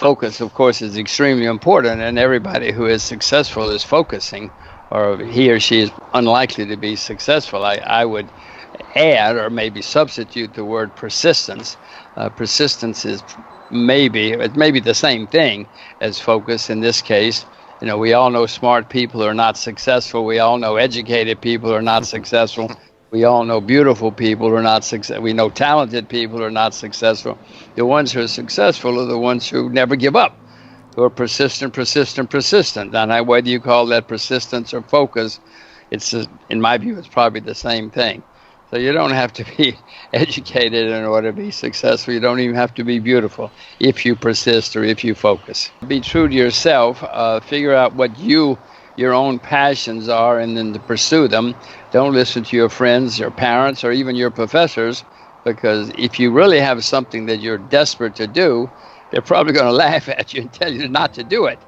focus, of course, is extremely important, and everybody who is successful is focusing, or he or she is unlikely to be successful. I would add, or maybe substitute, the word persistence. Persistence is maybe the same thing as focus in this case. You know, we all know smart people who are not successful. We all know educated people who are not successful. We all know beautiful people who are not successful. We know talented people who are not successful. The ones who are successful are the ones who never give up, who are persistent. And whether you call that persistence or focus, in my view, it's probably the same thing. So you don't have to be educated in order to be successful. You don't even have to be beautiful if you persist or if you focus. Be true to yourself. Figure out what your own passions are, and then to pursue them. Don't listen to your friends, your parents, or even your professors, because if you really have something that you're desperate to do, they're probably going to laugh at you and tell you not to do it.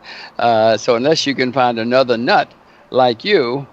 So unless you can find another nut like you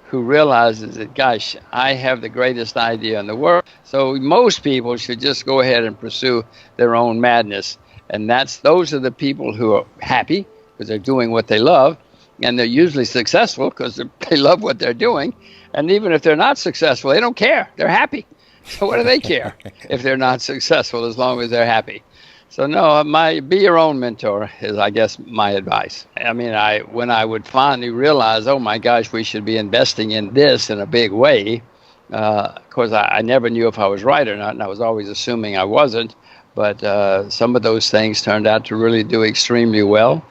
who realizes that, gosh, I have the greatest idea in the world. So most people should just go ahead and pursue their own madness. And those are the people who are happy because they're doing what they love. And they're usually successful because they love what they're doing. And even if they're not successful, they don't care. They're happy. So what do they care if they're not successful, as long as they're happy? So no, be your own mentor is, I guess, my advice. I mean, when I would finally realize, oh my gosh, we should be investing in this in a big way. Of course, I never knew if I was right or not, and I was always assuming I wasn't. But some of those things turned out to really do extremely well.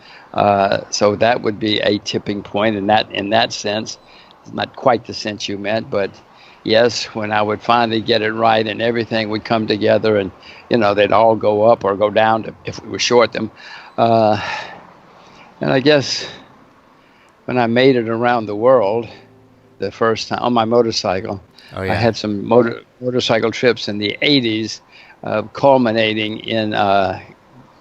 So that would be a tipping point in that sense. It's not quite the sense you meant, but yes, when I would finally get it right and everything would come together, and they'd all go up or go down if we were short them. And I guess when I made it around the world the first time on my motorcycle, I had some motorcycle trips in the 80s, culminating in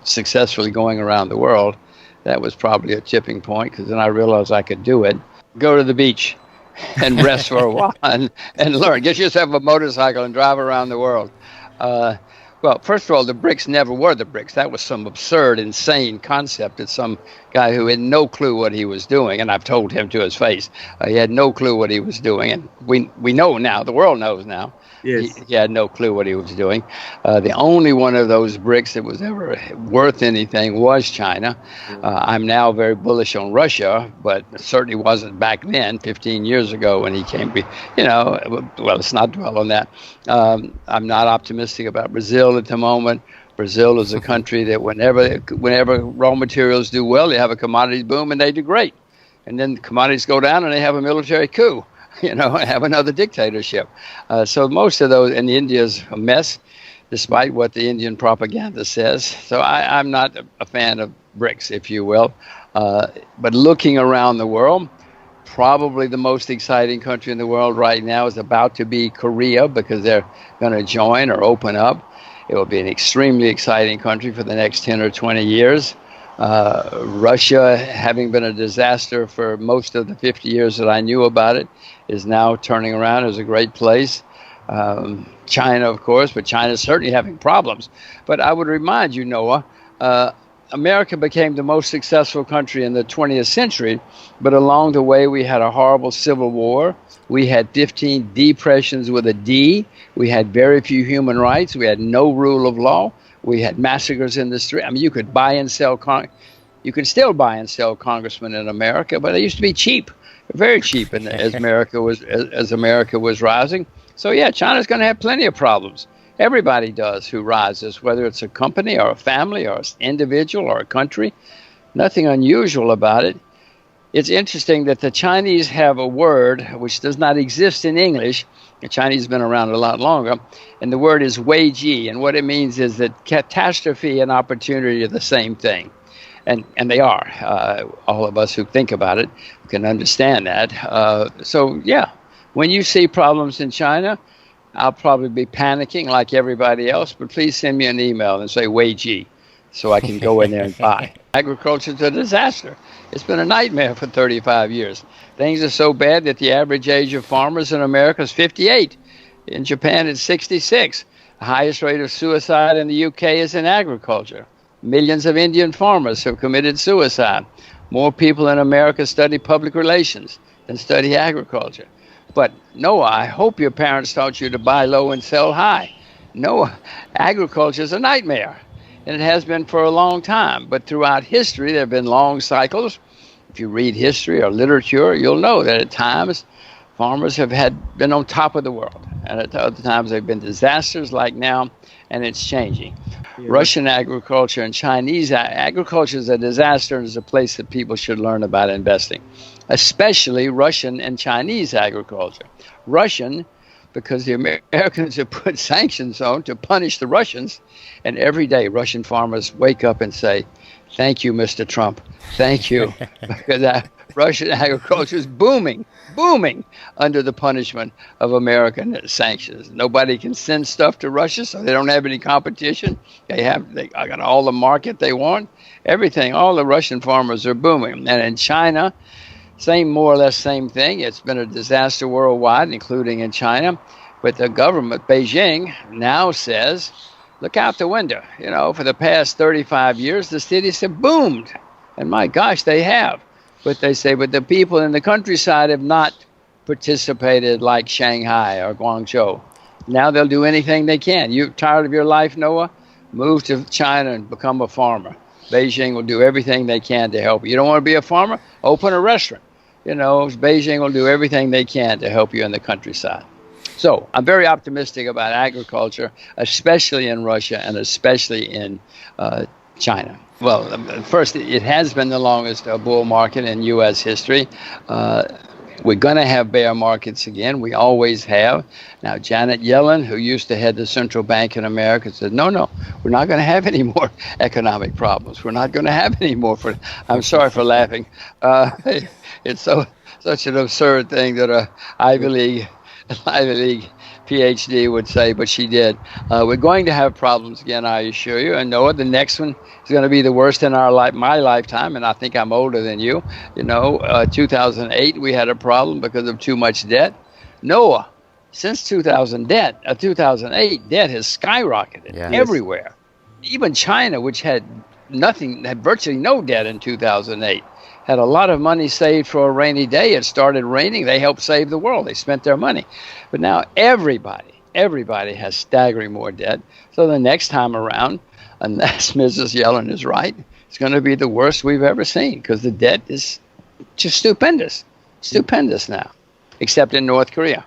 successfully going around the world. That was probably a tipping point, because then I realized I could do it. Go to the beach and rest for a while and learn. Get yourself a motorcycle and drive around the world. Well, first of all, the BRICS never were the BRICS. That was some absurd, insane concept that some guy who had no clue what he was doing, and I've told him to his face, he had no clue what he was doing. And we know now, the world knows now, yes. He had no clue what he was doing. The only one of those BRICS that was ever worth anything was China. I'm now very bullish on Russia, but certainly wasn't back then, 15 years ago when he came. Well, let's not dwell on that. I'm not optimistic about Brazil at the moment. Brazil is a country that whenever raw materials do well, they have a commodities boom and they do great. And then commodities go down and they have a military coup, and have another dictatorship. So most of those, and India's a mess, despite what the Indian propaganda says. So I'm not a fan of BRICS, if you will. But looking around the world, probably the most exciting country in the world right now is about to be Korea, because they're going to join or open up. It will be an extremely exciting country for the next 10 or 20 years. Russia, having been a disaster for most of the 50 years that I knew about it, is now turning around as a great place. China, of course, but China's certainly having problems. But I would remind you, Noah, America became the most successful country in the 20th century, but along the way we had a horrible civil war. We had 15 depressions with a D. We had very few human rights. We had no rule of law. We had massacres in the street. I mean, you could buy and sell. You can still buy and sell congressmen in America, but they used to be cheap, very cheap, as America was rising. So yeah, China's going to have plenty of problems. Everybody does who rises, whether it's a company or a family or an individual or a country. Nothing unusual about it. It's interesting that the Chinese have a word which does not exist in English. The Chinese have been around a lot longer, and the word is wei ji, and what it means is that catastrophe and opportunity are the same thing. And they are. All of us who think about it can understand that. So yeah, when you see problems in China, I'll probably be panicking like everybody else, but please send me an email and say wei ji, so I can go in there and buy. Agriculture is a disaster. It's been a nightmare for 35 years. Things are so bad that the average age of farmers in America is 58. In Japan, it's 66. The highest rate of suicide in the UK is in agriculture. Millions of Indian farmers have committed suicide. More people in America study public relations than study agriculture. But Noah, I hope your parents taught you to buy low and sell high. Noah, agriculture is a nightmare, and it has been for a long time. But throughout history, there have been long cycles. If you read history or literature, you'll know that at times farmers have been on top of the world, and at other times they've been disasters like now, and it's changing. Yeah. Russian agriculture and Chinese agriculture is a disaster, and is a place that people should learn about investing, especially Russian and Chinese agriculture. Russian, because the Americans have put sanctions on to punish the Russians, and every day Russian farmers wake up and say, "Thank you, Mr. Trump. Thank you," because Russian agriculture is booming under the punishment of American sanctions. Nobody can send stuff to Russia, so they don't have any competition. They got all the market they want, everything. All the Russian farmers are booming. And in China, more or less same thing. It's been a disaster worldwide, including in China. But the government, Beijing, now says, look out the window. For the past 35 years, the cities have boomed. And my gosh, they have. But they say, but the people in the countryside have not participated like Shanghai or Guangzhou. Now they'll do anything they can. You tired of your life, Noah? Move to China and become a farmer. Beijing will do everything they can to help you. You don't want to be a farmer? Open a restaurant. Beijing will do everything they can to help you in the countryside. So I'm very optimistic about agriculture, especially in Russia and especially in China. Well, first, it has been the longest bull market in U.S. history. We're going to have bear markets again. We always have. Now, Janet Yellen, who used to head the central bank in America, said, no, we're not going to have any more economic problems. We're not going to have any more. I'm sorry for laughing. It's such an absurd thing that an Ivy League PhD would say, but she did. We're going to have problems again, I assure you. And Noah, the next one is going to be the worst in my lifetime, and I think I'm older than you. 2008, we had a problem because of too much debt. Noah, since 2008, debt has skyrocketed everywhere. Even China, which had virtually no debt in 2008, had a lot of money saved for a rainy day. It started raining. They helped save the world. They spent their money. But now everybody has staggering more debt. So the next time around, unless Mrs. Yellen is right, it's going to be the worst we've ever seen because the debt is just stupendous now, except in North Korea.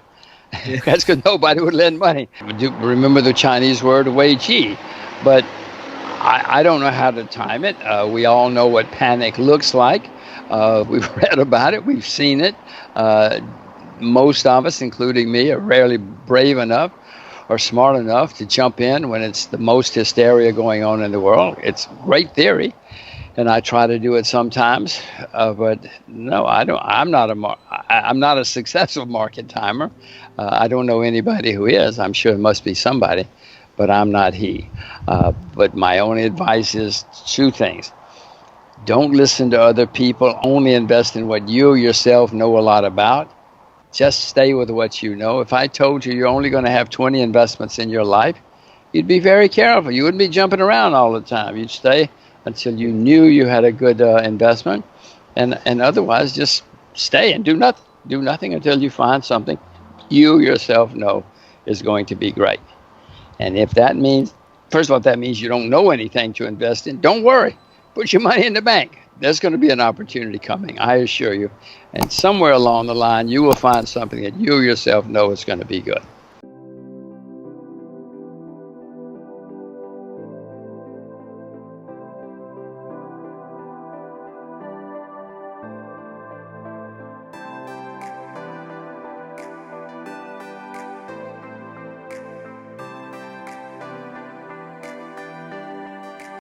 That's because nobody would lend money. Remember the Chinese word wei qi, but I don't know how to time it. We all know what panic looks like. We've read about it. We've seen it. Most of us, including me, are rarely brave enough or smart enough to jump in when it's the most hysteria going on in the world. It's great theory, and I try to do it sometimes. But no, I don't. I'm not a successful market timer. I don't know anybody who is. I'm sure there must be somebody, but I'm not he. But my only advice is two things. Don't listen to other people. Only invest in what you yourself know a lot about. Just stay with what you know. If I told you you're only going to have 20 investments in your life, you'd be very careful. You wouldn't be jumping around all the time. You'd stay until you knew you had a good investment. And otherwise, just stay and do nothing. Do nothing until you find something you yourself know is going to be great. And if that means, first of all, if that means you don't know anything to invest in, don't worry. Put your money in the bank. There's going to be an opportunity coming, I assure you. And somewhere along the line, you will find something that you yourself know is going to be good.